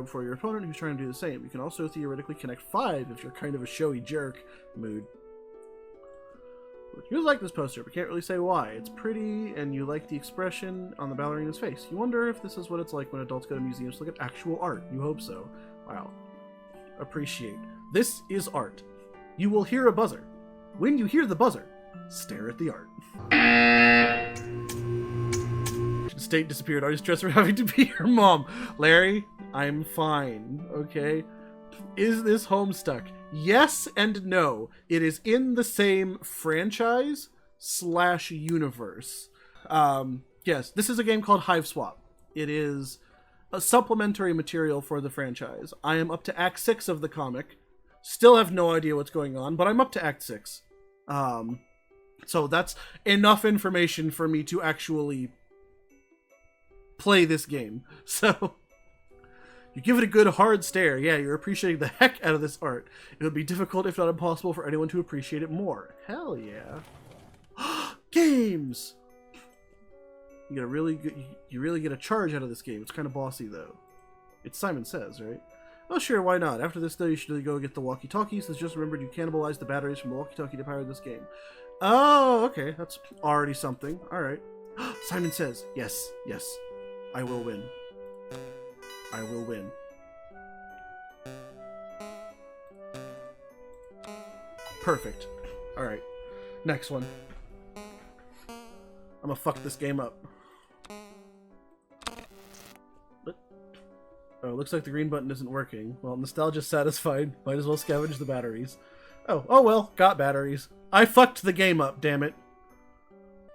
for your opponent who's trying to do the same. You can also theoretically connect 5 if you're kind of a showy jerk mood. You like this poster, but can't really say why. It's pretty, and you like the expression on the ballerina's face. You wonder if this is what it's like when adults go to museums to look at actual art. You hope so. Wow. Appreciate. This is art. You will hear a buzzer. When you hear the buzzer, stare at the art. State disappeared. Are you stressed for having to be your mom? Larry, I'm fine, okay? Is this Homestuck? Yes and no. It is in the same franchise / universe. Yes, this is a game called Hiveswap. It is a supplementary material for the franchise. I am up to Act 6 of the comic. Still have no idea what's going on, but I'm up to Act 6. So that's enough information for me to actually play this game. So you give it a good hard stare. Yeah, you're appreciating the heck out of this art. It would be difficult, if not impossible, for anyone to appreciate it more. Hell yeah. Games! You get a really good, you really get a charge out of this game. It's kind of bossy though. It's Simon Says, right? Oh sure, why not? After this though, you should really go get the walkie-talkies. Since just remembered you cannibalized the batteries from the walkie-talkie to power this game. Oh, okay. That's already something. Alright. Simon Says, yes, yes. I will win. I will win. Perfect. Alright. Next one. I'm gonna fuck this game up. Oh, looks like the green button isn't working. Well, nostalgia's satisfied. Might as well scavenge the batteries. Oh well, got batteries. I fucked the game up, damn it.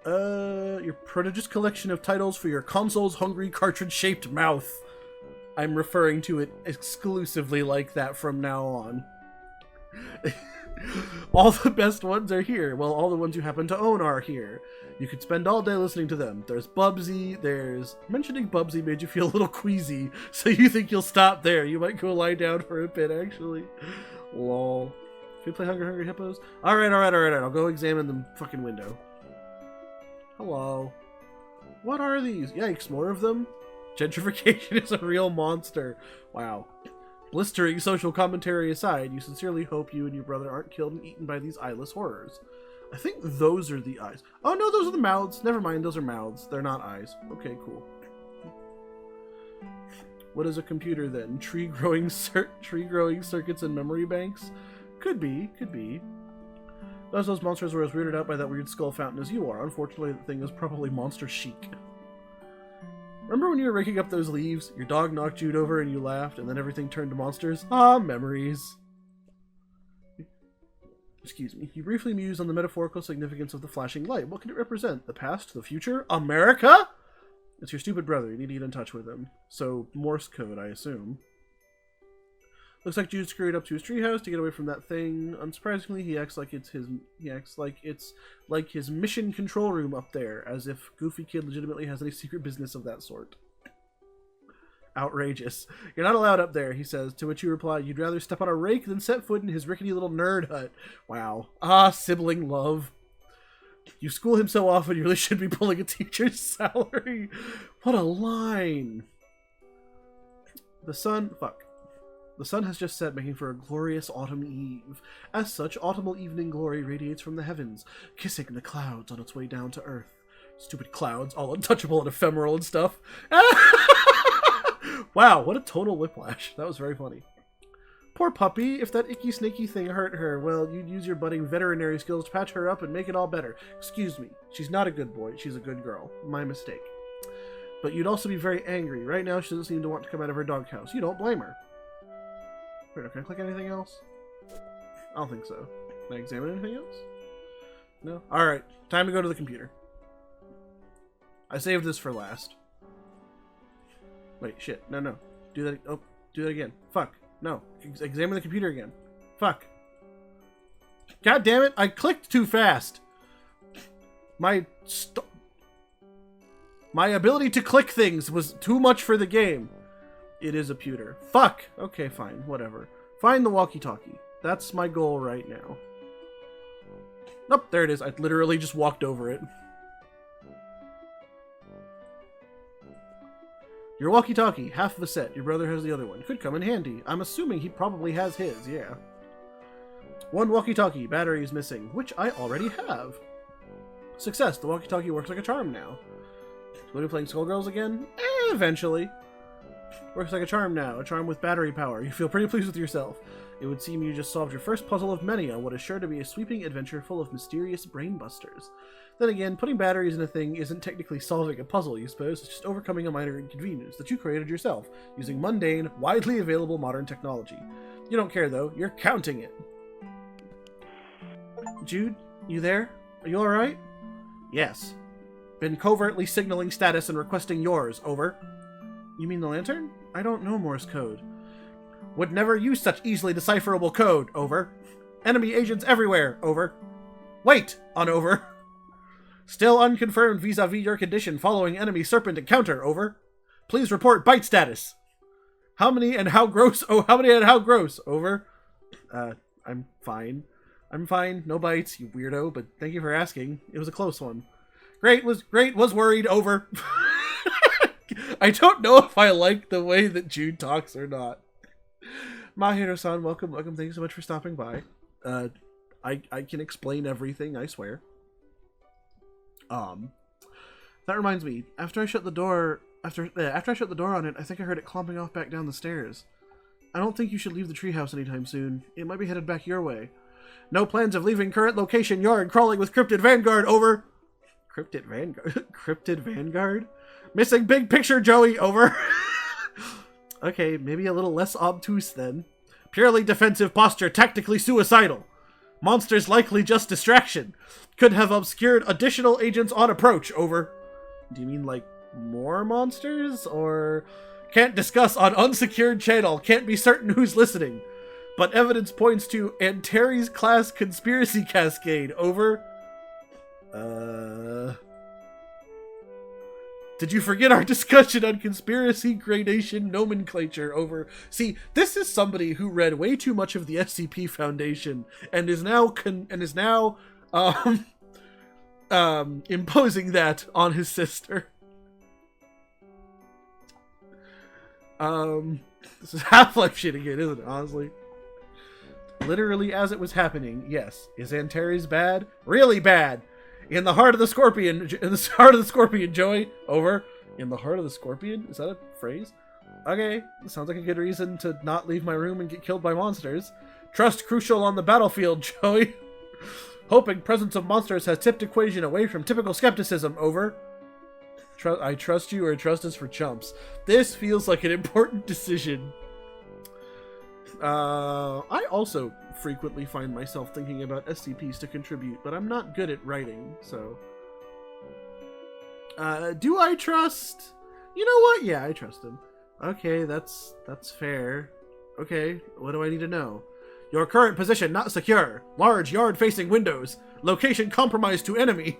Your prodigious collection of titles for your console's hungry cartridge-shaped mouth. I'm referring to it exclusively like that from now on. All the best ones are here. Well, all the ones you happen to own are here. You could spend all day listening to them. There's Bubsy, there's... Mentioning Bubsy made you feel a little queasy, so you think you'll stop there. You might go lie down for a bit, actually. Lol. Can we play Hungry Hippos? Alright, I'll go examine the fucking window. Hello. What are these? Yikes, more of them? Gentrification is a real monster. Wow. Blistering social commentary aside, you sincerely hope you and your brother aren't killed and eaten by these eyeless horrors. I think those are the eyes. Oh no, those are the mouths. Never mind, those are mouths. They're not eyes. Okay, cool. What is a computer then? Tree growing circuits and memory banks? Could be, could be. Those monsters were as weirded out by that weird skull fountain as you are. Unfortunately, the thing is probably monster chic. Remember when you were raking up those leaves? Your dog knocked you over and you laughed, and then everything turned to monsters? Ah, memories. Excuse me. You briefly mused on the metaphorical significance of the flashing light. What could it represent? The past? The future? America? It's your stupid brother. You need to get in touch with him. So, Morse code, I assume. Looks like Jude screwed up to his treehouse to get away from that thing. Unsurprisingly, he acts like it's his mission control room up there, as if Goofy Kid legitimately has any secret business of that sort. Outrageous. You're not allowed up there, he says, to which you reply, you'd rather step on a rake than set foot in his rickety little nerd hut. Wow. Ah, sibling love. You school him so often, you really should be pulling a teacher's salary. What a line. The sun has just set, making for a glorious autumn eve. As such, autumnal evening glory radiates from the heavens, kissing the clouds on its way down to earth. Stupid clouds, all untouchable and ephemeral and stuff. Wow, what a total whiplash. That was very funny. Poor puppy, if that icky snaky thing hurt her, well, you'd use your budding veterinary skills to patch her up and make it all better. Excuse me, she's not a good boy, she's a good girl. My mistake. But you'd also be very angry. Right now, she doesn't seem to want to come out of her doghouse. You don't blame her. Wait, can I click anything else? I don't think so. Can I examine anything else? No? Alright, time to go to the computer. I saved this for last. Wait, shit. No. Do that. Oh, do that again. Fuck. No. Examine the computer again. Fuck. God damn it, I clicked too fast. My ability to click things was too much for the game. It is a pewter. Fuck! Okay, fine. Whatever. Find the walkie-talkie. That's my goal right now. Nope, there it is. I literally just walked over it. Your walkie-talkie, half of a set. Your brother has the other one. Could come in handy. I'm assuming he probably has his, yeah. One walkie-talkie, battery is missing, which I already have. Success, the walkie-talkie works like a charm now. Will you be playing Skullgirls again? Eventually. Works like a charm now, a charm with battery power. You feel pretty pleased with yourself. It would seem you just solved your first puzzle of many on what is sure to be a sweeping adventure full of mysterious brainbusters. Then again, putting batteries in a thing isn't technically solving a puzzle, you suppose. It's just overcoming a minor inconvenience that you created yourself, using mundane, widely available modern technology. You don't care, though. You're counting it. Jude, you there? Are you alright? Yes. Been covertly signaling status and requesting yours. Over. You mean the lantern? I don't know Morse code. Would never use such easily decipherable code. Over. Enemy agents everywhere. Over. Wait! On over. Still unconfirmed vis-a-vis your condition following enemy serpent encounter. Over. Please report bite status. How many and how gross? Oh, how many and how gross? Over. I'm fine. I'm fine. No bites, you weirdo, but thank you for asking. It was a close one. Great, was worried. Over. I don't know if I like the way that Jude talks or not. Mahiro-san, welcome. Thank you so much for stopping by. I can explain everything, I swear. That reminds me. After I shut the door on it, I think I heard it clomping off back down the stairs. I don't think you should leave the treehouse anytime soon. It might be headed back your way. No plans of leaving current location. Yard crawling with Cryptid Vanguard. Over. Cryptid Vanguard? Cryptid Vanguard? Missing big picture, Joey. Over. Okay, maybe a little less obtuse then. Purely defensive posture, tactically suicidal. Monsters likely just distraction. Could have obscured additional agents on approach. Over. Do you mean like more monsters? Or can't discuss on unsecured channel. Can't be certain who's listening. But evidence points to Antares class conspiracy cascade. Over. Did you forget our discussion on conspiracy gradation nomenclature? Over. See, this is somebody who read way too much of the SCP Foundation and is now imposing that on his sister. This is Half-Life shit again, isn't it? Honestly. Literally as it was happening, yes. Is Antares bad? Really bad. In the heart of the scorpion, Joey. Over. In the heart of the scorpion? Is that a phrase? Okay, sounds like a good reason to not leave my room and get killed by monsters. Trust crucial on the battlefield, Joey. Hoping presence of monsters has tipped equation away from typical skepticism. Over. I trust you, or trust is for chumps. This feels like an important decision. I also frequently find myself thinking about SCPs to contribute, but I'm not good at writing, so... do I trust? You know what? Yeah, I trust him. Okay, that's fair. Okay, what do I need to know? Your current position not secure. Large yard facing windows. Location compromised to enemy.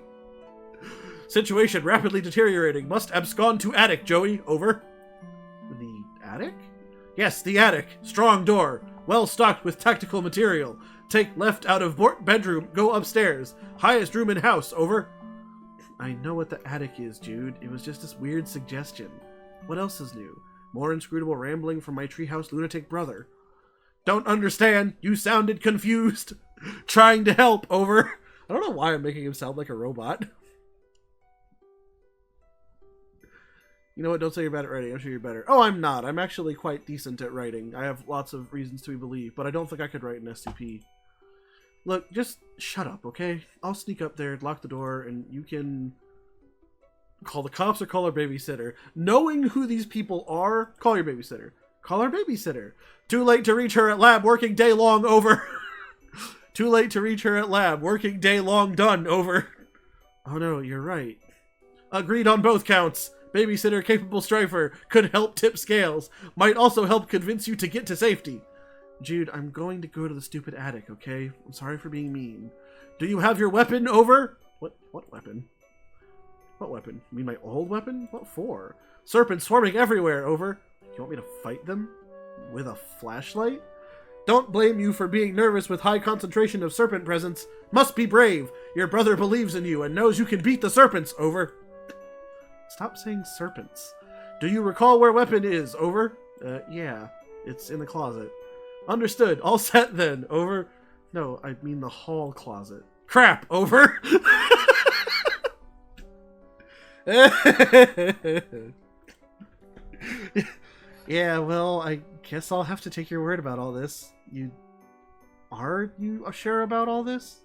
Situation rapidly deteriorating. Must abscond to attic, Joey. Over. The attic? Yes, the attic. Strong door. Well stocked with tactical material. Take left out of bedroom. Go upstairs. Highest room in house. Over. I know what the attic is, Jude. It was just this weird suggestion. What else is new? More inscrutable rambling from my treehouse lunatic brother. Don't understand. You sounded confused. Trying to help. Over. I don't know why I'm making him sound like a robot. You know what? Don't say you're bad at writing. I'm sure you're better. Oh, I'm not. I'm actually quite decent at writing. I have lots of reasons to believe, but I don't think I could write an SCP. Look, just shut up, okay? I'll sneak up there, lock the door, and you can call the cops or call our babysitter. Knowing who these people are, call your babysitter. Call our babysitter. Too late to reach her at lab, working day long. Over. Too late to reach her at lab, working day long. Done. Over. Oh no, you're right. Agreed on both counts. Babysitter capable strifer. Could help tip scales. Might also help convince you to get to safety. Jude, I'm going to go to the stupid attic, okay? I'm sorry for being mean. Do you have your weapon? Over? What weapon? What weapon? You mean my old weapon? What for? Serpents swarming everywhere. Over. You want me to fight them? With a flashlight? Don't blame you for being nervous with high concentration of serpent presence. Must be brave. Your brother believes in you and knows you can beat the serpents. Over. Stop saying serpents. Do you recall where weapon is? Over. Yeah. It's in the closet. Understood. All set then. Over. No, I mean the hall closet. Crap. Over. Yeah, well, I guess I'll have to take your word about all this. Are you sure about all this?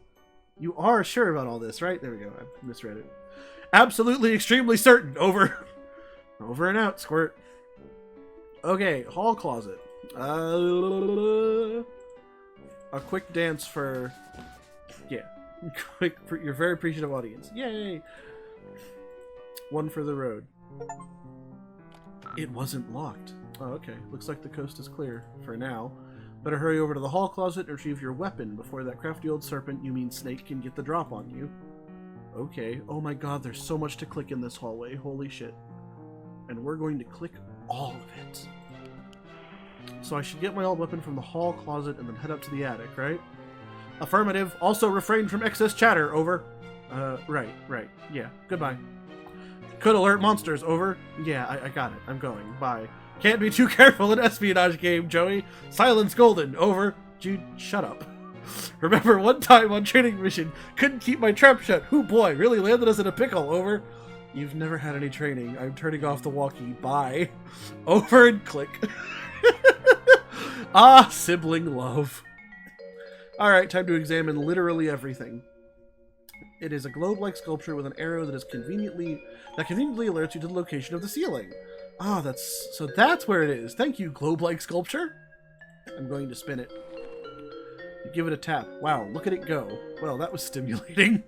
You are sure about all this, right? There we go. I misread it. Absolutely, extremely certain. Over. Over and out, squirt. Okay, hall closet. A quick dance for... Yeah. Quick for your very appreciative audience. Yay! One for the road. It wasn't locked. Oh, okay. Looks like the coast is clear. For now. Better hurry over to the hall closet and retrieve your weapon before that crafty old serpent, you mean snake, can get the drop on you. Okay. Oh my god, there's so much to click in this hallway. Holy shit. And we're going to click all of it. So I should get my old weapon from the hall closet and then head up to the attic, right? Affirmative. Also refrain from excess chatter. Over. Right. Yeah. Goodbye. Could alert monsters. Over. Yeah, I got it. I'm going. Bye. Can't be too careful in espionage game, Joey. Silence golden. Over. Jude, shut up. Remember one time on training mission, couldn't keep my trap shut. Hoo boy, really landed us in a pickle. Over. You've never had any training. I'm turning off the walkie. Bye. Over and click. Ah, sibling love. Alright, time to examine literally everything. It is a globe-like sculpture with an arrow that conveniently alerts you to the location of the ceiling. Ah, that's where it is. Thank you, globe-like sculpture. I'm going to spin it. You give it a tap. Wow, look at it go. Well, that was stimulating.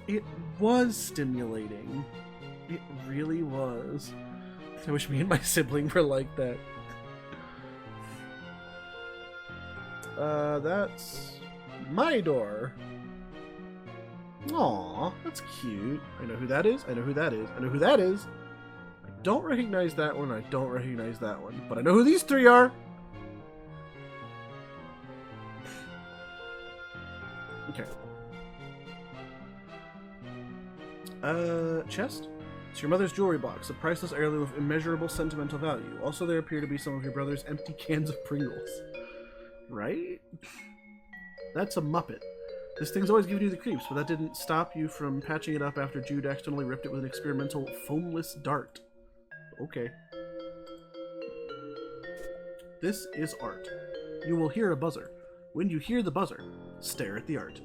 It was stimulating. It really was. I wish me and my sibling were like that. That's my door. Aw, that's cute. I know who that is. I know who that is. I know who that is. I don't recognize that one. I don't recognize that one. But I know who these three are. Okay. Chest? It's your mother's jewelry box, a priceless heirloom of immeasurable sentimental value. Also, there appear to be some of your brother's empty cans of Pringles. Right? That's a Muppet. This thing's always given you the creeps, but that didn't stop you from patching it up after Jude accidentally ripped it with an experimental foamless dart. Okay. This is art. You will hear a buzzer. When you hear the buzzer, stare at the art.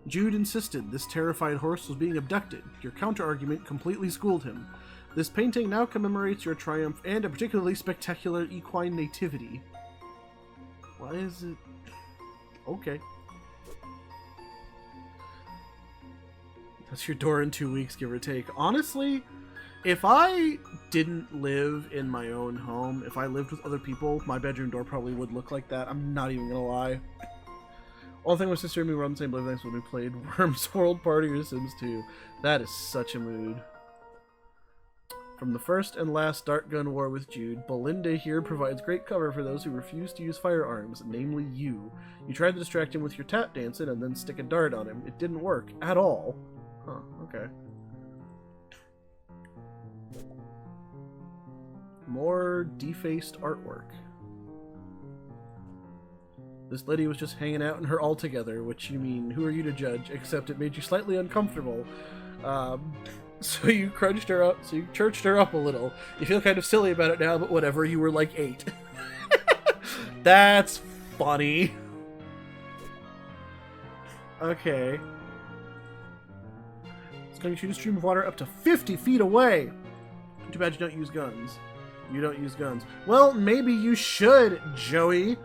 Jude insisted this terrified horse was being abducted. Your counter-argument completely schooled him. This painting now commemorates your triumph and a particularly spectacular equine nativity. Why is it... Okay. That's your door in 2 weeks, give or take. Honestly, if I didn't live in my own home, if I lived with other people, my bedroom door probably would look like that. I'm not even gonna lie. All thing my sister and me were on the same wavelengths when we played Worms World Party or Sims 2. That is such a mood. From the first and last dart gun war with Jude, Belinda here provides great cover for those who refuse to use firearms, namely you. You tried to distract him with your tap dancing and then stick a dart on him. It didn't work at all. Huh, okay. More defaced artwork. This lady was just hanging out in her altogether, which you mean, who are you to judge, except it made you slightly uncomfortable. So you crunched her up, so you churched her up a little. You feel kind of silly about it now, but whatever, you were like 8. That's funny. Okay. It's going to shoot a stream of water up to 50 feet away. Too bad you don't use guns. You don't use guns. Well, maybe you should, Joey.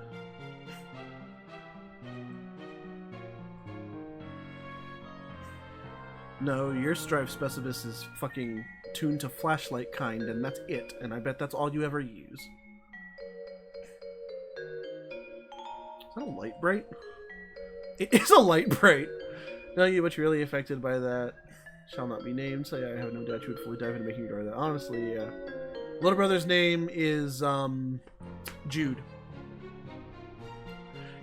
No, your Strive Specibus is fucking tuned to flashlight kind, and that's it. And I bet that's all you ever use. Is that a light bright? It is a light bright! No, you much really affected by that. Shall not be named, so yeah, I have no doubt you would fully dive into making your door that. Honestly, yeah. Little brother's name is, Jude.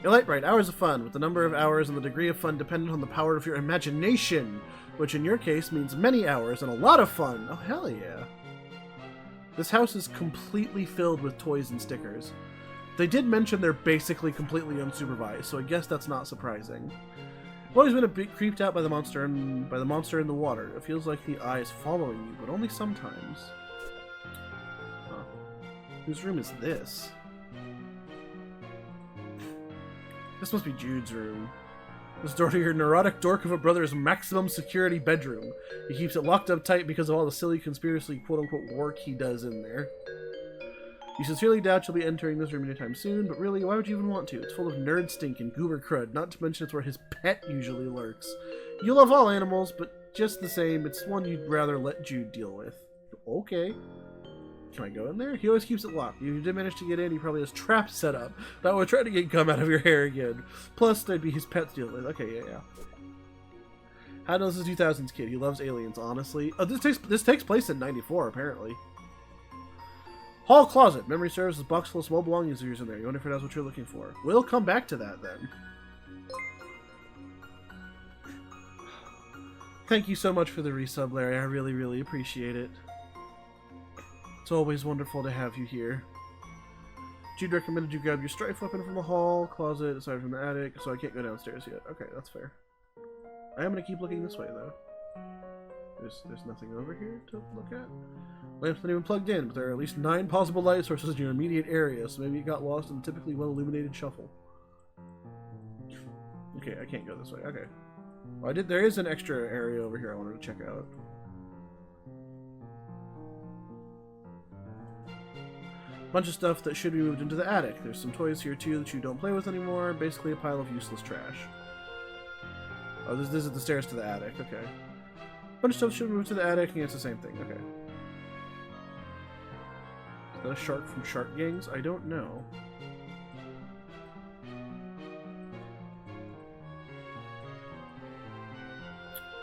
Your light bright, hours of fun, with the number of hours and the degree of fun dependent on the power of your imagination. which in your case means many hours and a lot of fun. Oh, hell yeah. This house is completely filled with toys and stickers. They did mention they're basically completely unsupervised, so I guess that's not surprising. I've always been a bit creeped out by the monster in the water. It feels like the eye is following you, but only sometimes. Huh. Whose room is this? This must be Jude's room. This door to your neurotic dork of a brother's maximum security bedroom. He keeps it locked up tight because of all the silly conspiracy quote-unquote work he does in there. You sincerely doubt you'll be entering this room anytime soon, but really, why would you even want to? It's full of nerd stink and goober crud, not to mention it's where his pet usually lurks. You love all animals, but just the same, it's one you'd rather let Jude deal with. Okay. Can I go in there? He always keeps it locked. If you did manage to get in, he probably has traps set up that would try to get gum out of your hair again. Plus, they'd be his pets to deal with. Okay, yeah. How knows this 2000s kid? He loves aliens, honestly. Oh, this takes place in 94, apparently. Hall closet. Memory serves as a box full of small belongings of yours in there. You wonder if it has what you're looking for. We'll come back to that then. Thank you so much for the resub, Larry. I really, really appreciate it. It's always wonderful to have you here. Jude recommended you grab your strife weapon from the hall closet aside from the attic, so I can't go downstairs yet. Okay, that's fair. I am going to keep looking this way, though. There's nothing over here to look at. Lamp's not even plugged in, but there are at least 9 possible light sources in your immediate area, so maybe it got lost in the typically well-illuminated shuffle. Okay, I can't go this way. Okay. Well, there is an extra area over here I wanted to check out. Bunch of stuff that should be moved into the attic. There's some toys here too that you don't play with anymore. Basically a pile of useless trash. Oh, this is the stairs to the attic. Okay. Bunch of stuff should move to the attic, and it's the same thing. Okay. Is that a shark from Shark Gangs? I don't know.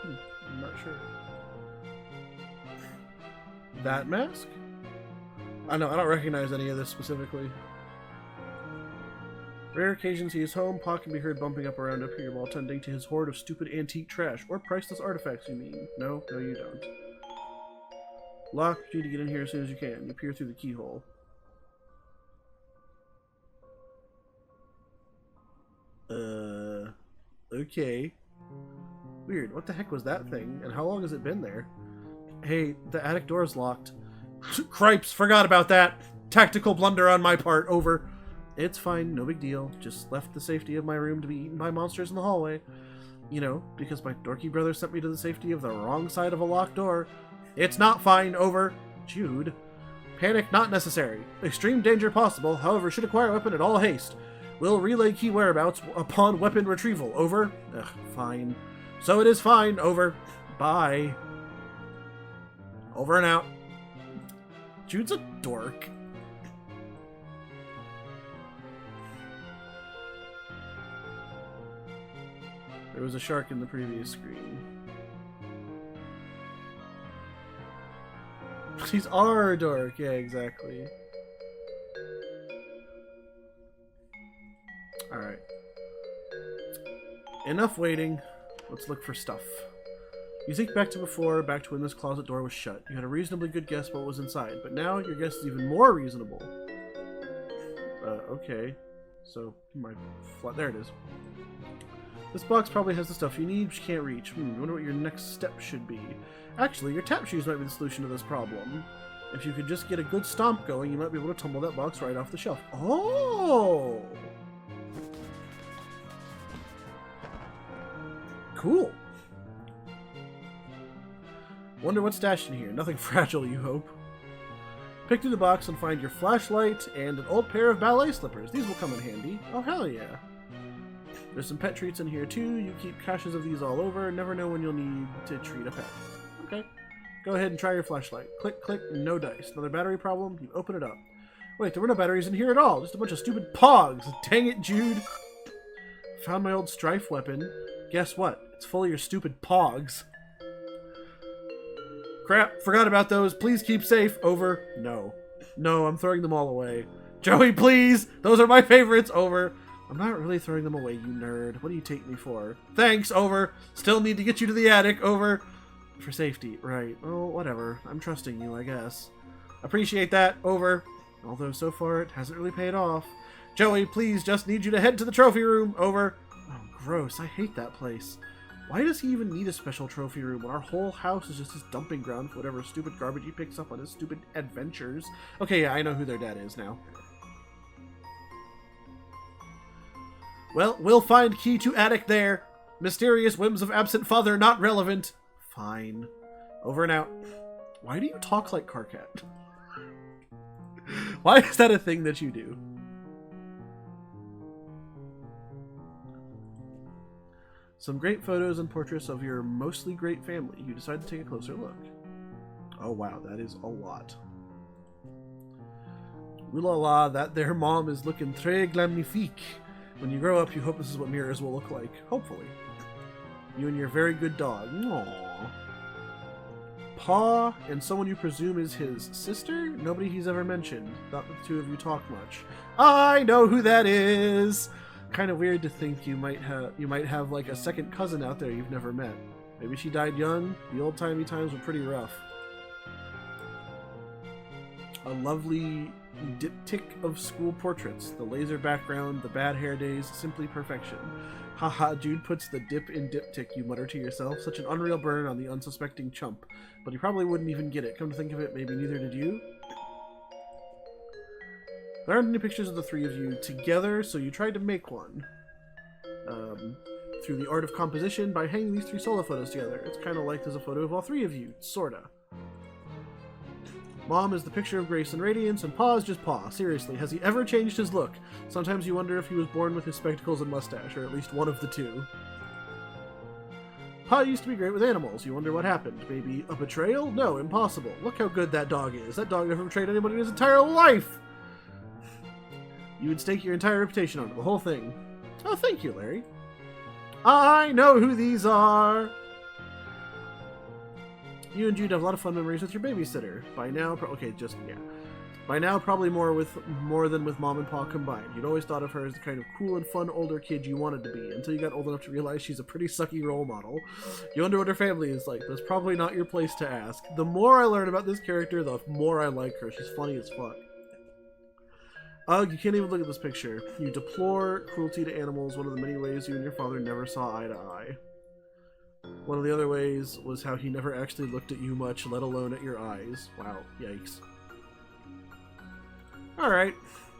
I'm not sure. That mask? I know, I don't recognize any of this specifically. Rare occasions he is home, Pa can be heard bumping up around up here while tending to his hoard of stupid antique trash. Or priceless artifacts, you mean? No, you don't. Lock, you need to get in here as soon as you can. You peer through the keyhole. Okay. Weird, what the heck was that thing? And how long has it been there? Hey, the attic door is locked. Cripes, forgot about that. Tactical blunder on my part, over. It's fine, no big deal. Just left the safety of my room to be eaten by monsters in the hallway. You know, because my dorky brother sent me to the safety of the wrong side of a locked door. It's not fine, over. Jude. Panic not necessary. Extreme danger possible, however, should acquire weapon in all haste. Will relay key whereabouts upon weapon retrieval, over. Ugh, fine. So it is fine, over. Bye. Over and out. Jude's a dork. There was a shark in the previous screen. He's our dork, yeah, exactly. Alright. Enough waiting. Let's look for stuff. You think back to before, back to when this closet door was shut. You had a reasonably good guess what was inside, but now your guess is even more reasonable. Okay. So, there it is. This box probably has the stuff you need, but you can't reach. I wonder what your next step should be. Actually, your tap shoes might be the solution to this problem. If you could just get a good stomp going, you might be able to tumble that box right off the shelf. Oh! Cool. Wonder what's stashed in here. Nothing fragile, you hope. Pick through the box and find your flashlight and an old pair of ballet slippers. These will come in handy. Oh, hell yeah. There's some pet treats in here, too. You keep caches of these all over. Never know when you'll need to treat a pet. Okay. Go ahead and try your flashlight. Click, click, no dice. Another battery problem? You open it up. Wait, there were no batteries in here at all. Just a bunch of stupid pogs. Dang it, Jude. Found my old strife weapon. Guess what? It's full of your stupid pogs. Crap, forgot about those. Please keep safe. Over. No. No, I'm throwing them all away. Joey, please! Those are my favorites. Over. I'm not really throwing them away, you nerd. What do you take me for? Thanks, over. Still need to get you to the attic, over. For safety, right. Oh, whatever. I'm trusting you, I guess. Appreciate that, over. Although so far it hasn't really paid off. Joey, please, just need you to head to the trophy room, over. Oh, gross. I hate that place. Why does he even need a special trophy room when our whole house is just his dumping ground for whatever stupid garbage he picks up on his stupid adventures? Okay, yeah, I know who their dad is now. Well, we'll find key to attic there. Mysterious whims of absent father not relevant. Fine. Over and out. Why do you talk like Carcat? Why is that a thing that you do? Some great photos and portraits of your mostly great family. You decide to take a closer look. Oh wow, that is a lot. Ooh la la, that there mom is looking très glamnifique. When you grow up, you hope this is what mirrors will look like. Hopefully. You and your very good dog. Aww. Pa and someone you presume is his sister? Nobody he's ever mentioned. Not that the two of you talk much. I know who that is! Kind of weird to think you might have like a second cousin out there you've never met. Maybe she died young. The old-timey times were pretty rough. A lovely diptych of school portraits. The laser background, the bad hair days, simply perfection. Haha, Jude puts the dip in diptych, you mutter to yourself. Such an unreal burn on the unsuspecting chump. But he probably wouldn't even get it. Come to think of it, maybe neither did you. There aren't any pictures of the three of you together, so you tried to make one. Through the art of composition by hanging these three solo photos together. It's kind of like there's a photo of all three of you, sorta. Mom is the picture of grace and radiance, and Pa is just Pa. Seriously, has he ever changed his look? Sometimes you wonder if he was born with his spectacles and mustache, or at least one of the two. Pa used to be great with animals. You wonder what happened. Maybe a betrayal? No, impossible. Look how good that dog is. That dog never betrayed anybody in his entire life! You would stake your entire reputation on it, the whole thing. Oh, thank you, Larry. I know who these are! You and Jude have a lot of fun memories with your babysitter. By now, By now, probably more than with Mom and Pa combined. You'd always thought of her as the kind of cool and fun older kid you wanted to be, until you got old enough to realize she's a pretty sucky role model. You wonder what her family is like. That's probably not your place to ask. The more I learn about this character, the more I like her. She's funny as fuck. Ugh, you can't even look at this picture. You deplore cruelty to animals, one of the many ways you and your father never saw eye to eye. One of the other ways was how he never actually looked at you much, let alone at your eyes. Wow, yikes. Alright.